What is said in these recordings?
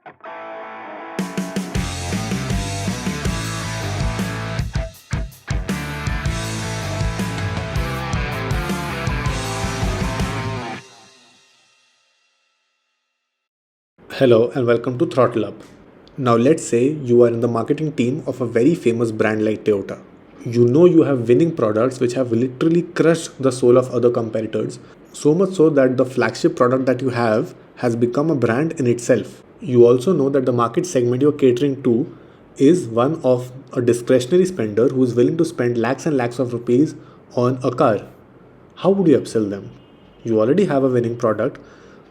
Hello and welcome to Throttle Up. Now, let's say you are in the marketing team of a very famous brand like Toyota. You know you have winning products which have literally crushed the soul of other competitors, so much so that the flagship product that you have has become a brand in itself. You also know that the market segment you're catering to is one of a discretionary spender who is willing to spend lakhs and lakhs of rupees on a car. How would you upsell them? You already have a winning product.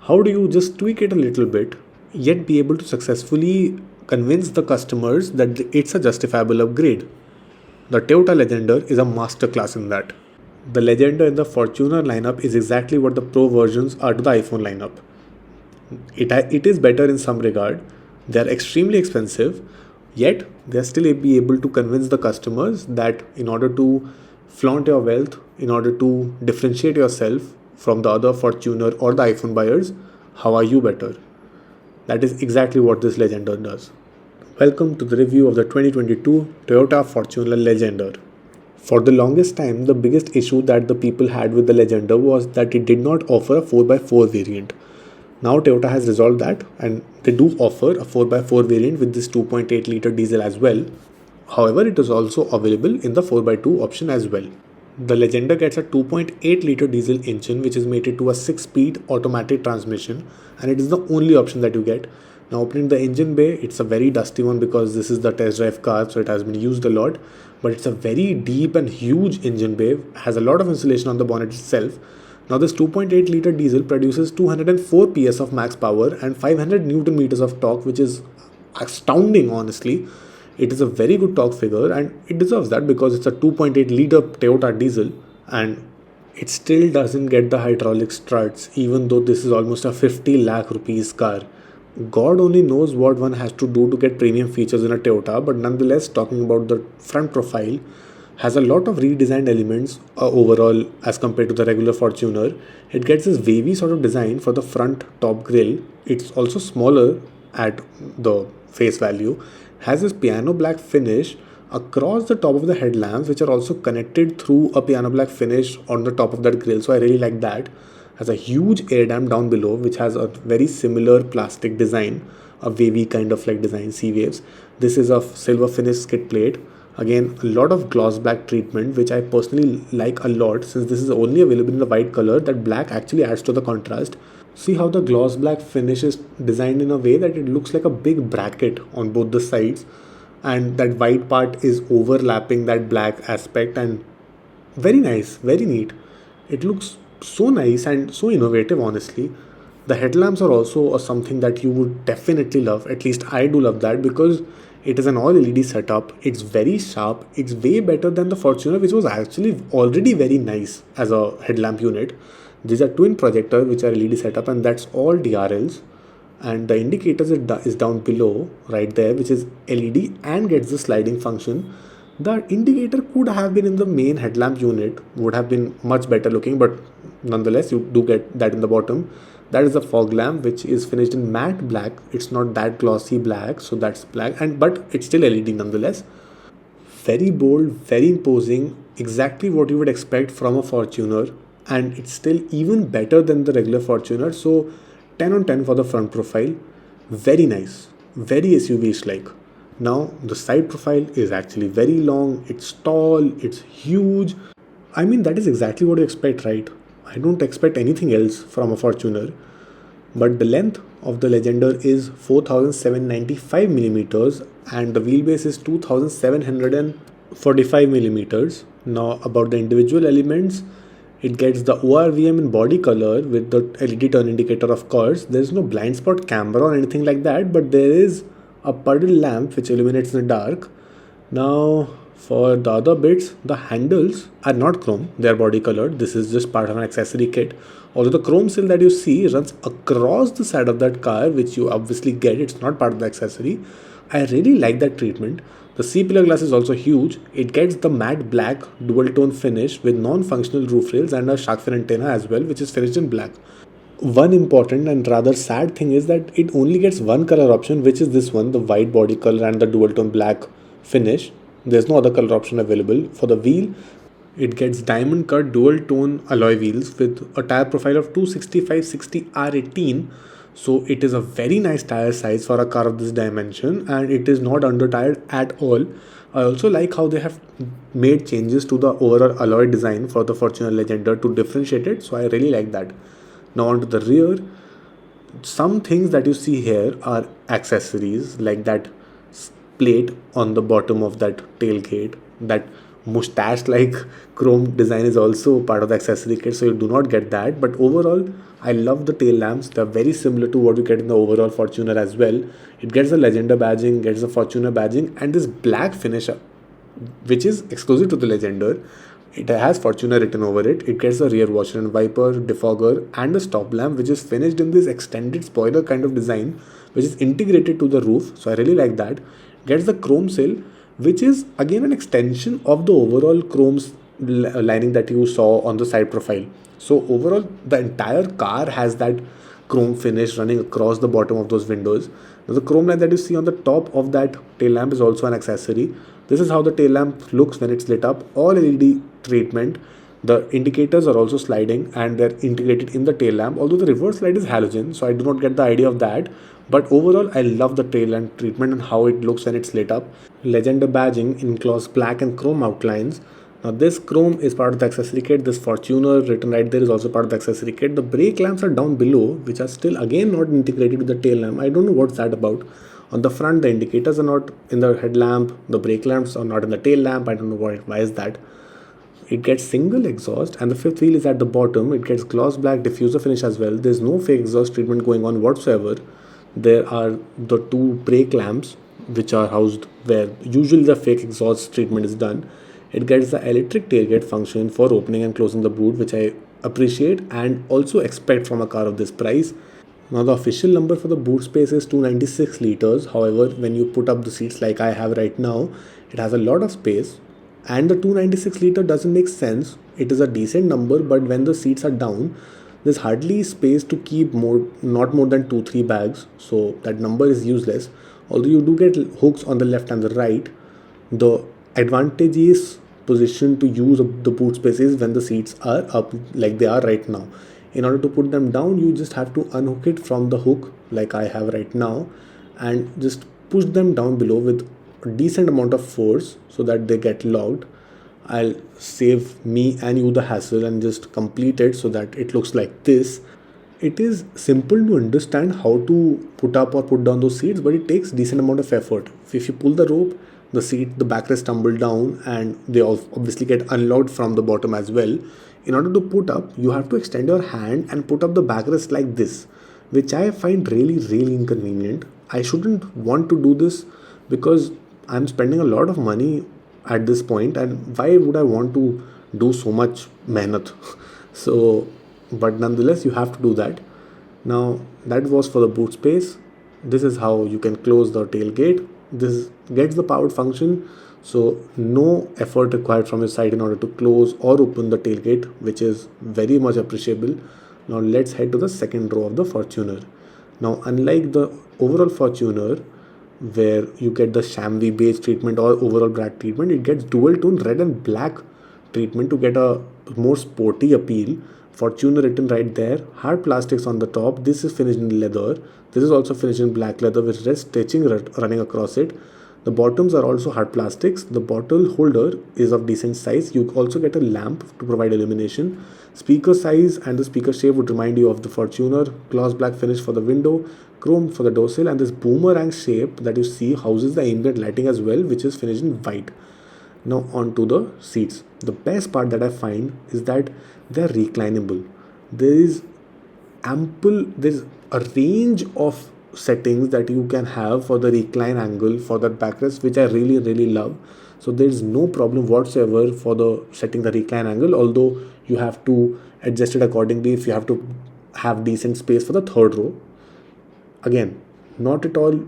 How do you just tweak it a little bit, yet be able to successfully convince the customers that it's a justifiable upgrade? The Toyota Legender is a masterclass in that. The Legender in the Fortuner lineup is exactly what the Pro versions are to the iPhone lineup. It is better in some regard. They are extremely expensive, yet they are still be able to convince the customers that in order to flaunt your wealth, in order to differentiate yourself from the other Fortuner or the iPhone buyers, how are you better? That is exactly what this Legender does. Welcome to the review of the 2022 Toyota Fortuner Legender. For the longest time, the biggest issue that the people had with the Legender was that it did not offer a 4x4 variant. Now Toyota has resolved that and they do offer a 4x4 variant with this 2.8 liter diesel as well. However, it is also available in the 4x2 option as well. The Legender gets a 2.8 liter diesel engine which is mated to a 6-speed automatic transmission, and it is the only option that you get. Now, opening the engine bay, it's a very dusty one because this is the test drive car, so it has been used a lot. But it's a very deep and huge engine bay, has a lot of insulation on the bonnet itself. Now, this 2.8 liter diesel produces 204 PS of max power and 500 Newton meters of torque, which is astounding, honestly. It is a very good torque figure and it deserves that because it's a 2.8 liter Toyota diesel and it still doesn't get the hydraulic struts, even though this is almost a 50 lakh rupees car. God only knows what one has to do to get premium features in a Toyota, but nonetheless, talking about the front profile, has a lot of redesigned elements overall as compared to the regular Fortuner. It gets this wavy sort of design for the front top grille. It's also smaller at the face value, has this piano black finish across the top of the headlamps, which are also connected through a piano black finish on the top of that grille. So I really like that. Has a huge air dam down below, which has a very similar plastic design, a wavy kind of like design, sea waves. This is a silver finish skid plate. Again, a lot of gloss black treatment, which I personally like a lot since this is only available in the white color. That black actually adds to the contrast. See how the gloss black finish is designed in a way that it looks like a big bracket on both the sides, and that white part is overlapping that black aspect, and very nice, very neat. It looks so nice and so innovative, honestly. The headlamps are also something that you would definitely love. At least I do love that because it is an all LED setup. It's very sharp. It's way better than the Fortuner, which was actually already very nice as a headlamp unit. These are twin projectors which are LED setup, and that's all DRLs. And the indicators is down below right there, which is LED and gets the sliding function. The indicator could have been in the main headlamp unit, would have been much better looking, but nonetheless you do get that in the bottom. That is the fog lamp, which is finished in matte black. It's not that glossy black, so that's black, and but it's still LED nonetheless. Very bold, very imposing, exactly what you would expect from a Fortuner, and it's still even better than the regular Fortuner. So 10 on 10 for the front profile. Very nice, very SUV-ish like. Now the side profile is actually very long, it's tall, it's huge. I mean, that is exactly what you expect, right? I don't expect anything else from a Fortuner. But the length of the Legender is 4795 millimeters and the wheelbase is 2745 millimeters. Now, about the individual elements, it gets the ORVM in body color with the LED turn indicator, of course. There's no blind spot camera or anything like that, but there is a puddle lamp which illuminates in the dark. Now, for the other bits, the handles are not chrome, they are body colored. This is just part of an accessory kit. Although the chrome seal that you see runs across the side of that car, which you obviously get, it's not part of the accessory. I really like that treatment. The C-pillar glass is also huge. It gets the matte black dual tone finish with non-functional roof rails and a shark fin antenna as well, which is finished in black. One important and rather sad thing is that it only gets one color option, which is this one, the white body color and the dual tone black finish. There's no other color option available. For the wheel, it gets diamond cut dual tone alloy wheels with a tire profile of 265/60 R18. So it is a very nice tire size for a car of this dimension, and it is not under tired at all. I also like how they have made changes to the overall alloy design for the Fortuner Legender to differentiate it. So I really like that. Now onto the rear, some things that you see here are accessories like that plate on the bottom of that tailgate. That mustache like chrome design is also part of the accessory kit, so you do not get that. But overall, I love the tail lamps. They're very similar to what you get in the overall Fortuner as well. It gets the Legender badging, gets the Fortuner badging, and this black finish which is exclusive to the Legender. It has Fortuner written over it. It gets a rear washer and wiper, defogger, and a stop lamp, which is finished in this extended spoiler kind of design, which is integrated to the roof. So I really like that. Gets the chrome sill, which is again an extension of the overall chrome lining that you saw on the side profile. So overall, the entire car has that chrome finish running across the bottom of those windows. Now, the chrome line that you see on the top of that tail lamp is also an accessory. This is how the tail lamp looks when it's lit up. All LED treatment. The indicators are also sliding and they're integrated in the tail lamp. Although the reverse light is halogen, so I do not get the idea of that. But overall, I love the tail lamp treatment and how it looks when it's lit up. Legender badging in gloss black and chrome outlines. Now this chrome is part of the accessory kit. This Fortuner written right there is also part of the accessory kit. The brake lamps are down below, which are still again not integrated with the tail lamp. I don't know what's that about. On the front, the indicators are not in the headlamp. The brake lamps are not in the tail lamp. I don't know why is that. It gets single exhaust and the fifth wheel is at the bottom. It gets gloss black diffuser finish as well. There's no fake exhaust treatment going on whatsoever. There are the two brake lamps which are housed where usually the fake exhaust treatment is done. It gets the electric tailgate function for opening and closing the boot, which I appreciate and also expect from a car of this price. Now the official number for the boot space is 296 liters. However, when you put up the seats like I have right now, it has a lot of space and the 296 liter doesn't make sense. It is a decent number, but when the seats are down, there's hardly space to keep not more than 2-3 bags, so that number is useless. Although you do get hooks on the left and the right, the advantage is position to use the boot spaces when the seats are up like they are right now. In order to put them down, you just have to unhook it from the hook like I have right now and just push them down below with a decent amount of force so that they get locked. I'll save me and you the hassle and just complete it so that it looks like this. It is simple to understand how to put up or put down those seats, but it takes decent amount of effort. If you pull the rope, the backrest tumble down and they obviously get unlocked from the bottom as well. In order to put up, you have to extend your hand and put up the backrest like this, which I find really inconvenient. I shouldn't want to do this because I'm spending a lot of money at this point, and why would I want to do so much mehnat? So, but nonetheless, you have to do that. Now, that was for the boot space. This is how you can close the tailgate. This gets the powered function, so no effort required from your side in order to close or open the tailgate, which is very much appreciable. Now let's head to the second row of the Fortuner. Now, unlike the overall Fortuner, where you get the chamois beige treatment or overall black treatment, it gets dual tone red and black treatment to get a more sporty appeal. Fortuner written right there. Hard plastics on the top. This is finished in leather. This is also finished in black leather with red stitching running across it. The bottoms are also hard plastics. The bottle holder is of decent size. You also get a lamp to provide illumination. Speaker size and the speaker shape would remind you of the Fortuner. Gloss black finish for the window, chrome for the door sill, and this boomerang shape that you see houses the ambient lighting as well, which is finished in white. Now onto the seats. The best part that I find is that they're reclinable. There's a range of settings that you can have for the recline angle for that backrest, which I really love. So there's no problem whatsoever for the setting the recline angle, although you have to adjust it accordingly if you have to have decent space for the third row. Again, not at all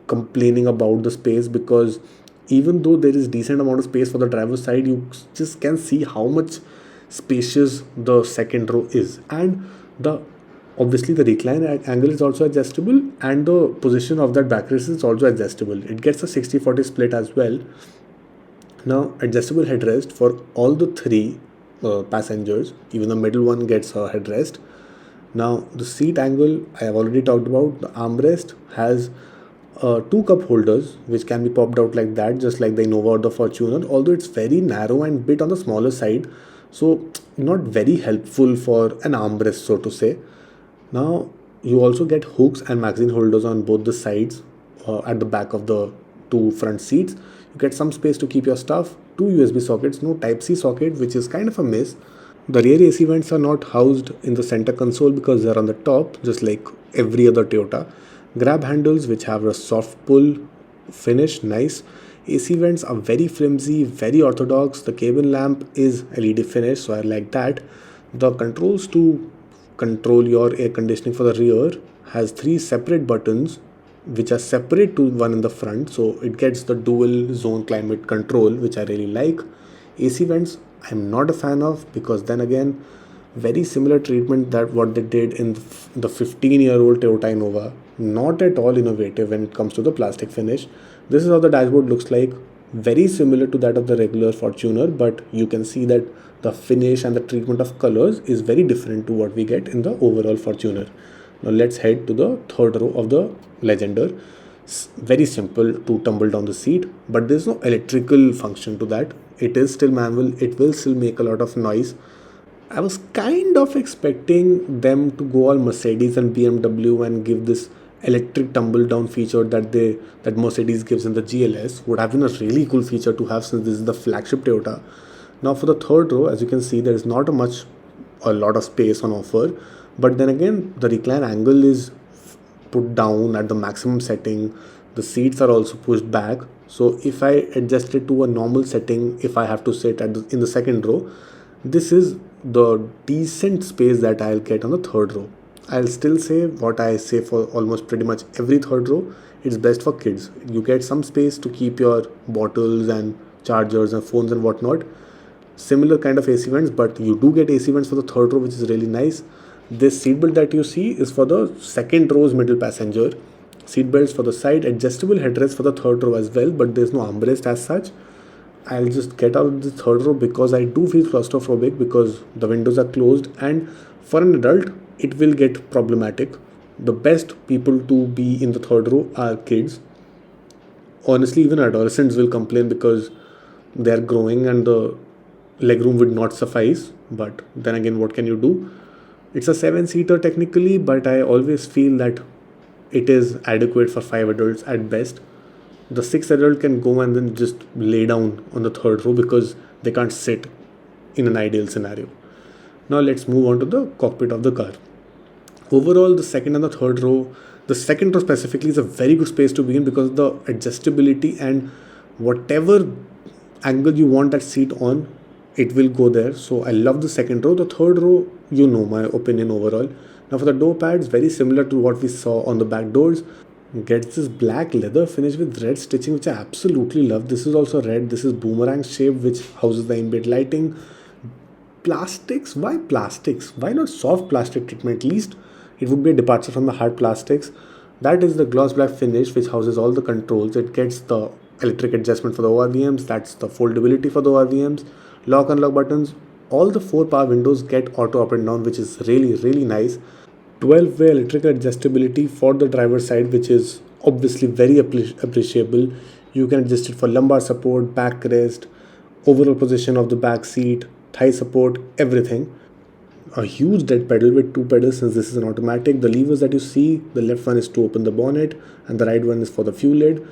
complaining about the space, because even though there is decent amount of space for the driver's side, you just can see how much spacious the second row is. And the Obviously, the recline angle is also adjustable, and the position of that backrest is also adjustable. It gets a 60-40 split as well. Now, adjustable headrest for all the three passengers, even the middle one gets a headrest. Now, the seat angle I have already talked about. The armrest has two cup holders which can be popped out like that, just like the Innova or the Fortuner, although it's very narrow and bit on the smaller side, so not very helpful for an armrest, so to say. Now, you also get hooks and magazine holders on both the sides at the back of the two front seats. You get some space to keep your stuff, two USB sockets, no Type C socket, which is kind of a miss. The rear AC vents are not housed in the center console because they're on the top, just like every other Toyota. Grab handles, which have a soft pull finish, nice. AC vents are very flimsy, very orthodox. The cabin lamp is LED finish, so I like that. The controls to control your air conditioning for the rear has three separate buttons which are separate to one in the front, so it gets the dual zone climate control, which I really like. AC vents I'm not a fan of, because then again, very similar treatment that what they did in the 15-year-old Toyota Innova. Not at all innovative when it comes to the plastic finish. This is how the dashboard looks like. Very similar to that of the regular Fortuner, but you can see that the finish and the treatment of colors is very different to what we get in the overall Fortuner. Now let's head to the third row of the Legender. Very simple to tumble down the seat, but there's no electrical function to that. It is still manual. It will still make a lot of noise. I was kind of expecting them to go all Mercedes and BMW and give this electric tumble down feature that Mercedes gives in the GLS. Would have been a really cool feature to have, since this is the flagship Toyota. Now for the third row, as you can see, there is not a lot of space on offer, but then again, the recline angle is put down at the maximum setting. The seats are also pushed back, so if I adjust it to a normal setting, if I have to sit in the second row, this is the decent space that I'll get on the third row. I'll still say what I say for almost pretty much every third row. It's best for kids. You get some space to keep your bottles and chargers and phones and whatnot. Similar kind of AC vents, but you do get AC vents for the third row, which is really nice. This seatbelt that you see is for the second row's middle passenger. Seatbelts for the side, adjustable headrest for the third row as well, but there's no armrest as such. I'll just get out of the third row because I do feel claustrophobic because the windows are closed, and for an adult it will get problematic. The best people to be in the third row are kids. Honestly, even adolescents will complain because they're growing and the legroom would not suffice, but then again, what can you do? It's a 7-seater technically, but I always feel that it is adequate for 5 adults at best. The 6th adult can go and then just lay down on the third row because they can't sit in an ideal scenario. Now let's move on to the cockpit of the car. Overall, the second and the second row specifically is a very good space to be in because of the adjustability, and whatever angle you want that seat on, it will go there. So I love the second row. The third row, you know my opinion overall. Now for the door pads, very similar to what we saw on the back doors. Gets this black leather finish with red stitching, which I absolutely love. This is also red. This is boomerang shape, which houses the in-bed lighting. Plastics? Why plastics? Why not soft plastic treatment? At least it would be a departure from the hard plastics. That is the gloss black finish, which houses all the controls. It gets the electric adjustment for the ORVMs. That's the foldability for the ORVMs. Lock unlock buttons. All the 4 power windows get auto up and down, which is really nice. 12-way electrical adjustability for the driver's side, which is obviously very appreciable. You can adjust it for lumbar support, backrest, overall position of the back seat, thigh support, everything. A huge dead pedal with 2 pedals, since this is an automatic. The levers that you see, the left one is to open the bonnet and the right one is for the fuel lid.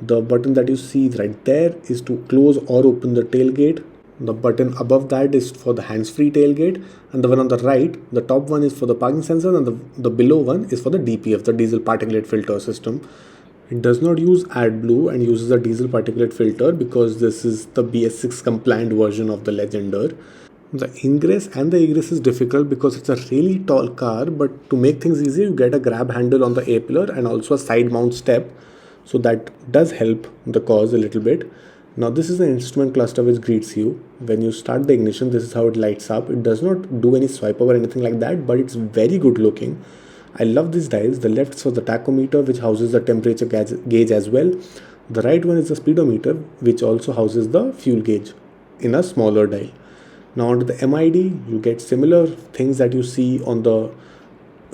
The button that you see right there is to close or open the tailgate. The button above that is for the hands-free tailgate, and the one on the right, the top one, is for the parking sensor, and the below one is for the DPF, the diesel particulate filter system. It does not use AdBlue and uses a diesel particulate filter because this is the BS6 compliant version of the Legender. The ingress and the egress is difficult because it's a really tall car, but to make things easier, you get a grab handle on the A pillar and also a side mount step, so that does help the cause a little bit. Now this is the instrument cluster which greets you. When you start the ignition, this is how it lights up. It does not do any swipe over or anything like that, but it's very good looking. I love these dials. The left is for the tachometer, which houses the temperature gauge as well. The right one is the speedometer, which also houses the fuel gauge in a smaller dial. Now onto the MID, you get similar things that you see on the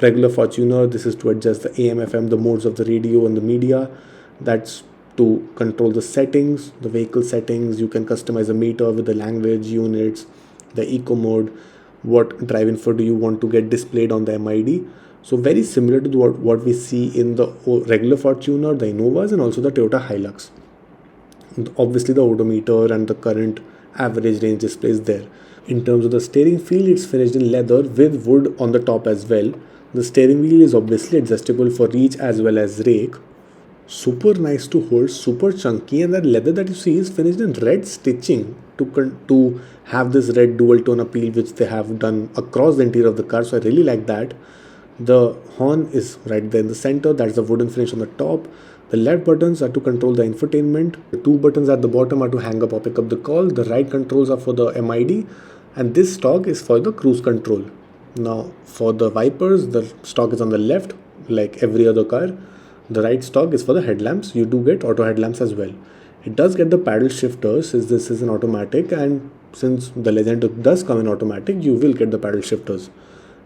regular Fortuner. This is to adjust the AM, FM, the modes of the radio and the media. That's to control the settings, the vehicle settings. You can customize a meter with the language units, the eco mode, what drive info do you want to get displayed on the MID. So very similar to what we see in the regular Fortuner, the Innovas, and also the Toyota Hilux. And obviously the odometer and the current average range displays there. In terms of the steering feel, it's finished in leather with wood on the top as well. The steering wheel is obviously adjustable for reach as well as rake. Super nice to hold, super chunky, and that leather that you see is finished in red stitching to have this red dual tone appeal which they have done across the interior of the car. So I really like that. The horn is right there in the center. That's the wooden finish on the top. The left buttons are to control the infotainment. The two buttons at the bottom are to hang up or pick up the call. The right controls are for the MID, and this stock is for the cruise control. Now for the wipers, the stock is on the left like every other car. The right stock is for the headlamps. You do get auto headlamps as well. It does get the paddle shifter since this is an automatic, and since the Legend does come in automatic, you will get the paddle shifters.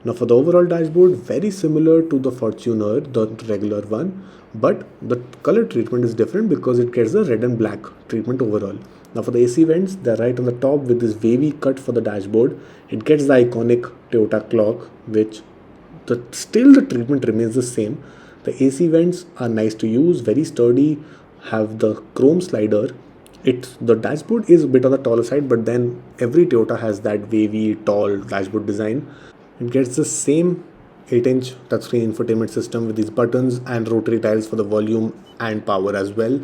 Now for the overall dashboard, very similar to the Fortuner, the regular one, but the color treatment is different because it gets the red and black treatment overall. Now for the AC vents, they're right on the top with this wavy cut for the dashboard. It gets the iconic Toyota clock, which still the treatment remains the same. The AC vents are nice to use, very sturdy, have the chrome slider. The dashboard is a bit on the taller side, but then every Toyota has that wavy, tall dashboard design. It gets the same 8-inch touchscreen infotainment system with these buttons and rotary dials for the volume and power as well.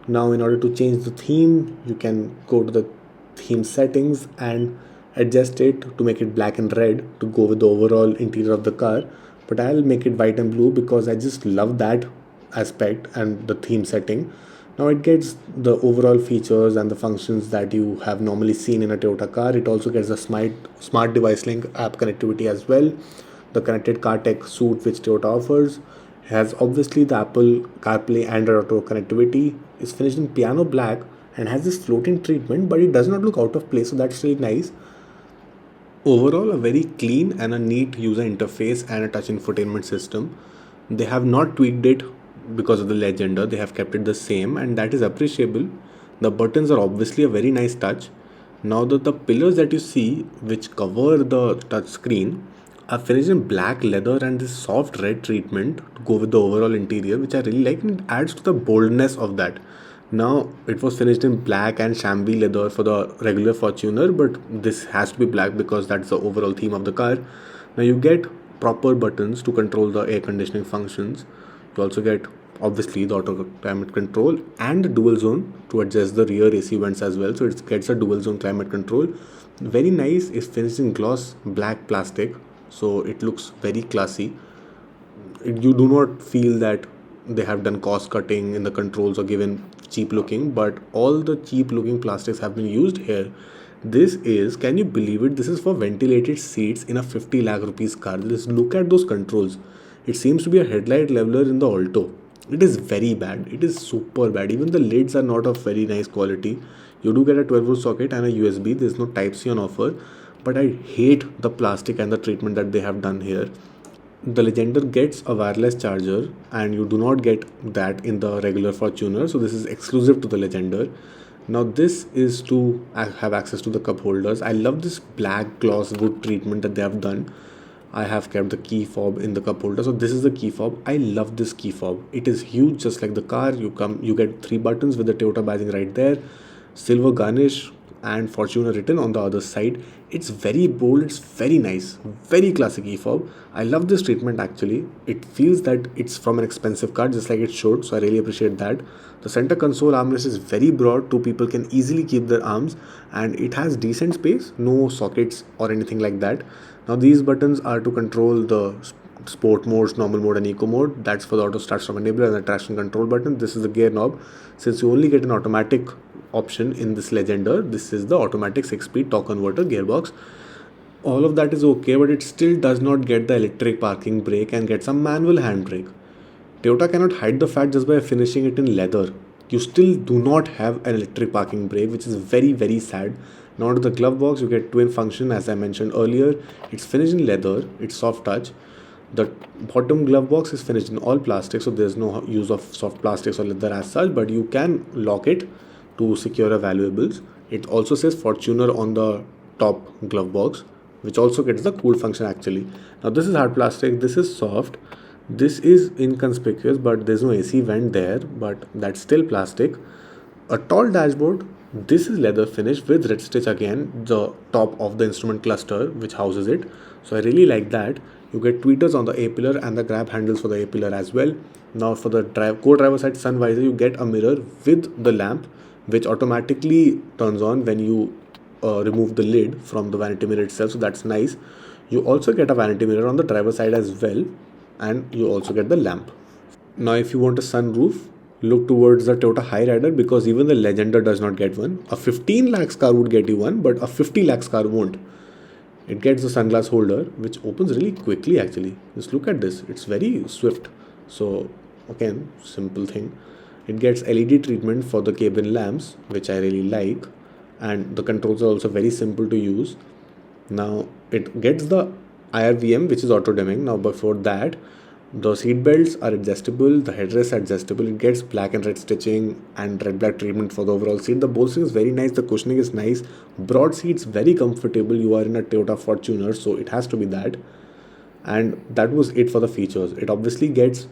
Now in order to change the theme, you can go to the theme settings and adjust it to make it black and red to go with the overall interior of the car. But I'll make it white and blue because I just love that aspect and the theme setting. Now it gets the overall features and the functions that you have normally seen in a Toyota car. It also gets the smart device link app connectivity as well. The connected car tech suite which Toyota offers has obviously the Apple CarPlay and Auto connectivity. It's finished in piano black and has this floating treatment, but it does not look out of place, so that's really nice. Overall, a very clean and a neat user interface and a touch infotainment system. They have not tweaked it because of the Legender. They have kept it the same, and that is appreciable. The buttons are obviously a very nice touch. Now the pillars that you see which cover the touch screen are finished in black leather and this soft red treatment to go with the overall interior, which I really like, and it adds to the boldness of that. Now it was finished in black and chamois leather for the regular Fortuner, but this has to be black because that's the overall theme of the car. Now you get proper buttons to control the air conditioning functions. You also get obviously the auto climate control and the dual zone to adjust the rear AC vents as well. So it gets a dual zone climate control. Very nice. It's finished in gloss black plastic, so it looks very classy. You do not feel that they have done cost cutting in the controls or given cheap looking, but all the cheap looking plastics have been used here. This is, can you believe it, this is for ventilated seats in a 50 lakh rupees car. Just look at those controls. It seems to be a headlight leveler in the Alto. It is very bad. It is super bad. Even the lids are not of very nice quality. You do get a 12-volt socket and a USB. There's no Type-C on offer, but I hate the plastic and the treatment that they have done here. The Legender gets a wireless charger, and you do not get that in the regular Fortuner, so this is exclusive to the Legender. Now this is to have access to the cup holders. I love this black gloss wood treatment that they have done. I have kept the key fob in the cup holder, so this is the key fob. I love this key fob. It is huge, just like the car. You get 3 buttons with the Toyota badging right there, silver garnish, and Fortuner written on the other side. It's very bold, it's very nice, very classic key fob. I love this treatment actually. It feels that it's from an expensive car, just like it should, so I really appreciate that. The center console armrest is very broad, 2 people can easily keep their arms, and it has decent space, no sockets or anything like that. Now these buttons are to control the sport modes, normal mode and eco mode. That's for the auto start stop enabler and the traction control button. This is the gear knob. Since you only get an automatic option in this Legender, this is the automatic 6-speed torque converter gearbox. All of that is okay, but it still does not get the electric parking brake and gets a manual handbrake. Toyota cannot hide the fact just by finishing it in leather. You still do not have an electric parking brake, which is very, very sad. Now to the glove box, you get twin function as I mentioned earlier. It's finished in leather, it's soft touch. The bottom glove box is finished in all plastic, so there's no use of soft plastics or leather as such, but you can lock it to secure your valuables. It also says Fortuner on the top glove box, which also gets the cool function actually. Now this is hard plastic, this is soft, this is inconspicuous, but there's no AC vent there, but that's still plastic. A tall dashboard, this is leather finish with red stitch again, the top of the instrument cluster which houses it. So I really like that. You get tweeters on the A-pillar and the grab handles for the A-pillar as well. Now for the co-driver side sun visor, you get a mirror with the lamp which automatically turns on when you remove the lid from the vanity mirror itself, so that's nice. You also get a vanity mirror on the driver side as well, and you also get the lamp. Now if you want a sunroof, look towards the Toyota Hyrider, because even the Legender does not get one. A 15 lakhs car would get you one, but a 50 lakhs car won't. It gets the sunglass holder, which opens really quickly actually. Just look at this, it's very swift. So again, simple thing. It gets LED treatment for the cabin lamps, which I really like, and the controls are also very simple to use. Now it gets the IRVM, which is auto dimming. Now before that, the seat belts are adjustable, the headrests are adjustable. It gets black and red stitching and red black treatment for the overall seat. The bolstering is very nice, the cushioning is nice, broad seats very comfortable. You are in a Toyota Fortuner, so it has to be that. And that was it for the features. It obviously gets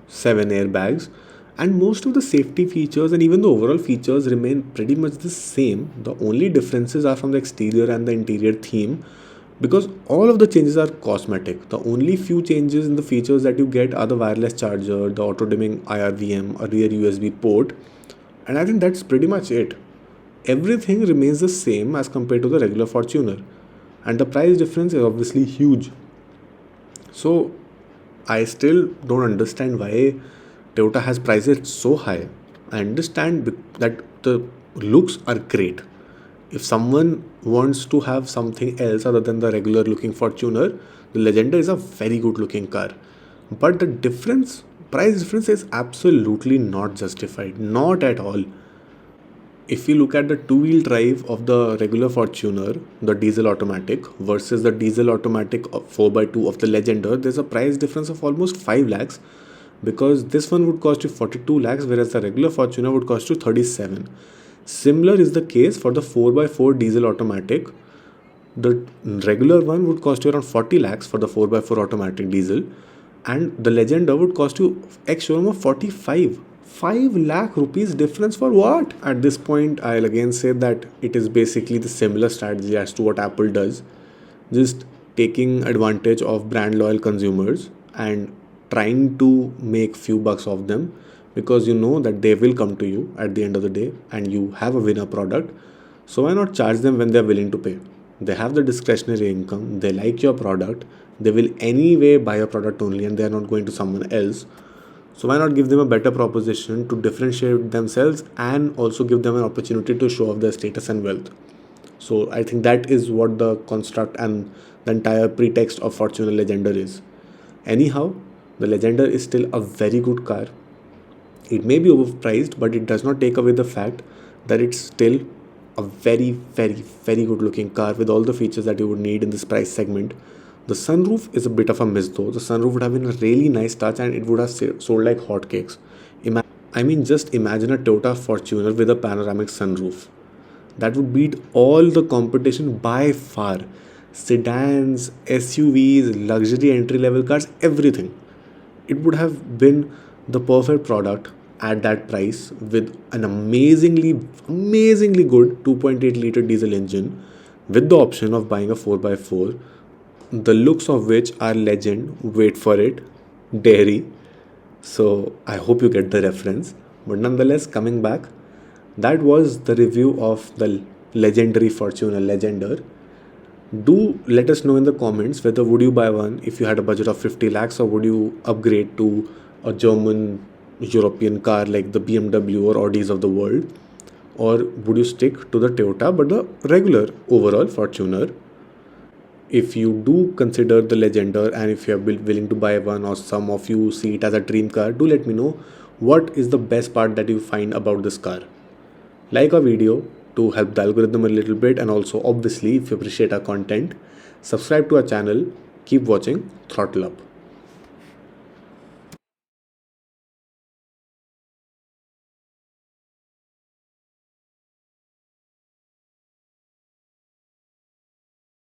7 airbags, and most of the safety features and even the overall features remain pretty much the same. The only differences are from the exterior and the interior theme, because all of the changes are cosmetic. The only few changes in the features that you get are the wireless charger, the auto dimming IRVM, a rear USB port, and I think that's pretty much it. Everything remains the same as compared to the regular Fortuner, and the price difference is obviously huge. So I still don't understand why Toyota has priced it so high. I understand that the looks are great. If someone wants to have something else other than the regular looking Fortuner, the Legender is a very good looking car. But the price difference is absolutely not justified. Not at all. If you look at the two-wheel drive of the regular Fortuner, the diesel automatic versus the diesel automatic 4x2 of the Legender, there's a price difference of almost 5 lakhs, because this one would cost you 42 lakhs, whereas the regular Fortuner would cost you 37. Similar is the case for the 4x4 diesel automatic. The regular one would cost you around 40 lakhs for the 4x4 automatic diesel, and the Legender would cost you ex-showroom of 45. 5 lakh rupees difference for what? At this point, I'll again say that it is basically the similar strategy as to what Apple does, just taking advantage of brand loyal consumers and trying to make few bucks off them, because you know that they will come to you at the end of the day and you have a winner product. So why not charge them when they're willing to pay? They have the discretionary income, they like your product, they will anyway buy your product only, and they are not going to someone else. So why not give them a better proposition to differentiate themselves and also give them an opportunity to show off their status and wealth? So I think that is what the construct and the entire pretext of Fortuner Legender is. Anyhow, the Legender is still a very good car. It may be overpriced, but it does not take away the fact that it's still a very, very, very good looking car with all the features that you would need in this price segment. The sunroof is a bit of a miss though. The sunroof would have been a really nice touch and it would have sold like hotcakes. Just imagine a Toyota Fortuner with a panoramic sunroof. That would beat all the competition by far. Sedans, SUVs, luxury entry level cars, everything. It would have been the perfect product at that price with an amazingly good 2.8 liter diesel engine with the option of buying a 4x4, the looks of which are legend. Wait for it, dairy. So I hope you get the reference. But nonetheless, coming back, that was the review of the legendary Fortuner Legender. Do let us know in the comments whether would you buy one if you had a budget of 50 lakhs, or would you upgrade to a German European car like the BMW or Audis of the world, or would you stick to the Toyota but the regular overall Fortuner? If you do consider the Legender and if you are willing to buy one, or some of you see it as a dream car, do let me know what is the best part that you find about this car. Like our video to help the algorithm a little bit, and also obviously if you appreciate our content, subscribe to our channel. Keep watching Throttle Up.